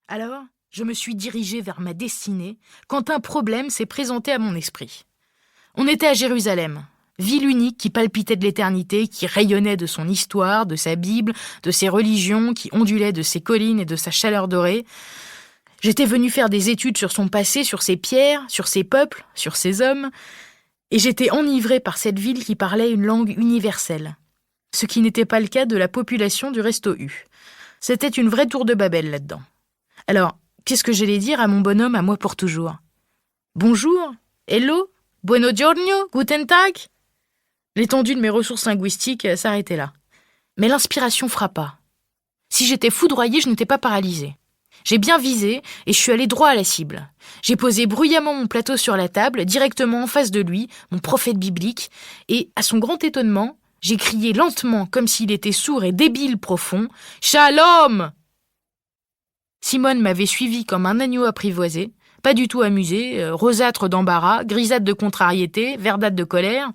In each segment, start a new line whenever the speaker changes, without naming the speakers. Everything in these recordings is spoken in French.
Alors, je me suis dirigée vers ma destinée quand un problème s'est présenté à mon esprit. On était à Jérusalem, ville unique qui palpitait de l'éternité, qui rayonnait de son histoire, de sa Bible, de ses religions, qui ondulait de ses collines et de sa chaleur dorée. J'étais venue faire des études sur son passé, sur ses pierres, sur ses peuples, sur ses hommes, et j'étais enivrée par cette ville qui parlait une langue universelle, ce qui n'était pas le cas de la population du Resto U. C'était une vraie tour de Babel là-dedans. Alors, qu'est-ce que j'allais dire à mon bonhomme à moi pour toujours? Bonjour, hello, bueno giorno, guten tag. L'étendue de mes ressources linguistiques s'arrêtait là. Mais l'inspiration frappa. Si j'étais foudroyée, je n'étais pas paralysée. J'ai bien visé et je suis allée droit à la cible. J'ai posé bruyamment mon plateau sur la table, directement en face de lui, mon prophète biblique, et, à son grand étonnement, j'ai crié lentement, comme s'il était sourd et débile profond, « Shalom !» Simone m'avait suivi comme un agneau apprivoisé, pas du tout amusé, rosâtre d'embarras, grisâtre de contrariété, verdâtre de colère.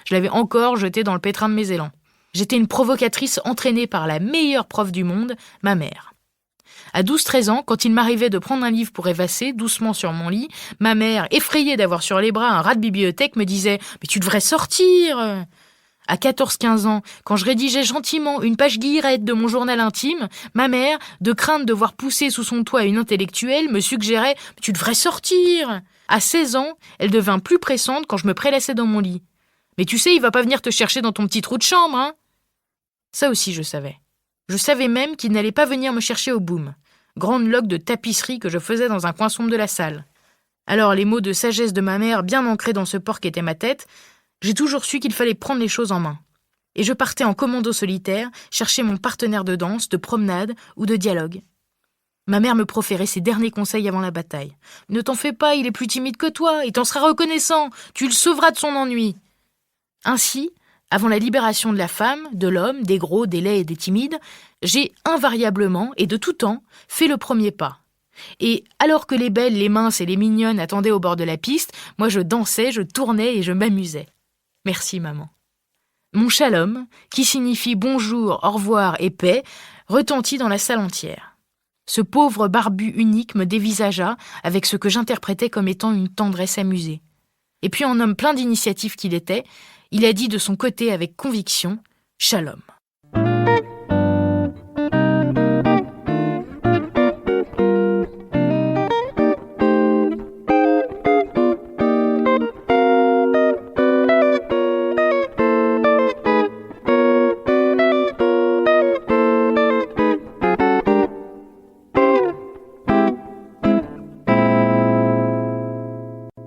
Je l'avais encore jeté dans le pétrin de mes élans. J'étais une provocatrice entraînée par la meilleure prof du monde, ma mère. À 12-13 ans, quand il m'arrivait de prendre un livre pour rêvasser, doucement sur mon lit, ma mère, effrayée d'avoir sur les bras un rat de bibliothèque, me disait « Mais tu devrais sortir !» À 14-15 ans, quand je rédigeais gentiment une page guillerette de mon journal intime, ma mère, de crainte de voir pousser sous son toit une intellectuelle, me suggérait « Tu devrais sortir !» À 16 ans, elle devint plus pressante quand je me prélassais dans mon lit. « Mais tu sais, il va pas venir te chercher dans ton petit trou de chambre, hein ?» Ça aussi, je savais. Je savais même qu'il n'allait pas venir me chercher au boom, grande loque de tapisserie que je faisais dans un coin sombre de la salle. Alors, les mots de sagesse de ma mère bien ancrés dans ce porc qu'était ma tête, j'ai toujours su qu'il fallait prendre les choses en main. Et je partais en commando solitaire, chercher mon partenaire de danse, de promenade ou de dialogue. Ma mère me proférait ses derniers conseils avant la bataille. « Ne t'en fais pas, il est plus timide que toi, il t'en sera reconnaissant, tu le sauveras de son ennui. » Ainsi, avant la libération de la femme, de l'homme, des gros, des laids et des timides, j'ai invariablement, et de tout temps, fait le premier pas. Et alors que les belles, les minces et les mignonnes attendaient au bord de la piste, moi je dansais, je tournais et je m'amusais. Merci, maman. Mon shalom, qui signifie bonjour, au revoir et paix, retentit dans la salle entière. Ce pauvre barbu unique me dévisagea avec ce que j'interprétais comme étant une tendresse amusée. Et puis, en homme plein d'initiative qu'il était, il a dit de son côté avec conviction « Shalom ».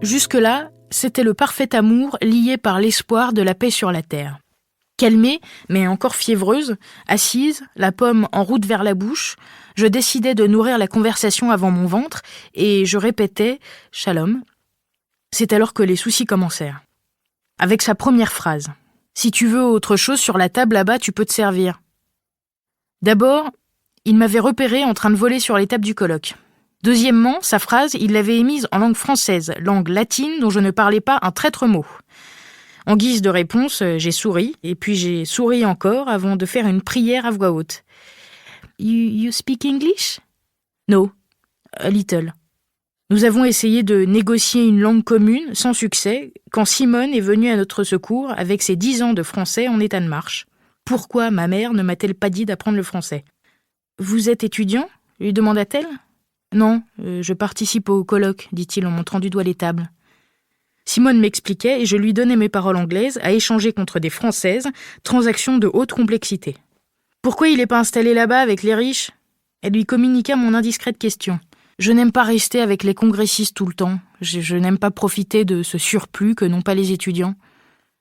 Jusque-là, c'était le parfait amour lié par l'espoir de la paix sur la terre. Calmée, mais encore fiévreuse, assise, la pomme en route vers la bouche, je décidai de nourrir la conversation avant mon ventre et je répétais « Shalom ». C'est alors que les soucis commencèrent. Avec sa première phrase « Si tu veux autre chose sur la table là-bas, tu peux te servir ». D'abord, il m'avait repéré en train de voler sur les tables du colloque. Deuxièmement, sa phrase, il l'avait émise en langue française, langue latine dont je ne parlais pas un traître mot. En guise de réponse, j'ai souri, et puis j'ai souri encore avant de faire une prière à voix haute. You speak English? No, a little. Nous avons essayé de négocier une langue commune, sans succès, quand Simone est venue à notre secours avec ses 10 ans de français en état de marche. Pourquoi ma mère ne m'a-t-elle pas dit d'apprendre le français? Vous êtes étudiant? Lui demanda-t-elle. Non, je participe au colloque, dit-il en montrant du doigt les tables. Simone m'expliquait et je lui donnais mes paroles anglaises à échanger contre des françaises, transaction de haute complexité. Pourquoi il n'est pas installé là-bas avec les riches? Elle lui communiqua mon indiscrète question. Je n'aime pas rester avec les congressistes tout le temps. Je n'aime pas profiter de ce surplus que n'ont pas les étudiants.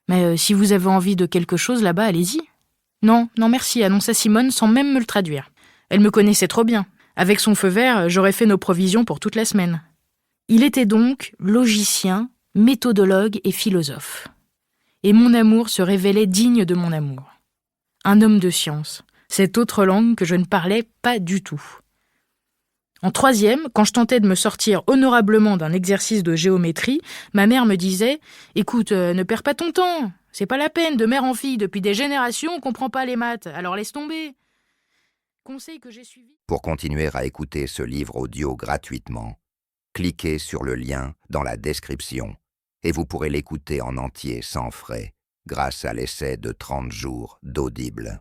Mais si vous avez envie de quelque chose là-bas, allez-y. Non, merci, annonça Simone sans même me le traduire. Elle me connaissait trop bien. Avec son feu vert, j'aurais fait nos provisions pour toute la semaine. Il était donc logicien, méthodologue et philosophe. Et mon amour se révélait digne de mon amour. Un homme de science, cette autre langue que je ne parlais pas du tout. En troisième, quand je tentais de me sortir honorablement d'un exercice de géométrie, ma mère me disait « Écoute, ne perds pas ton temps, c'est pas la peine, de mère en fille, depuis des générations, on comprend pas les maths, alors laisse tomber. » conseil que j'ai suivi.
Pour continuer à écouter ce livre audio gratuitement, cliquez sur le lien dans la description et vous pourrez l'écouter en entier sans frais grâce à l'essai de 30 jours d'Audible.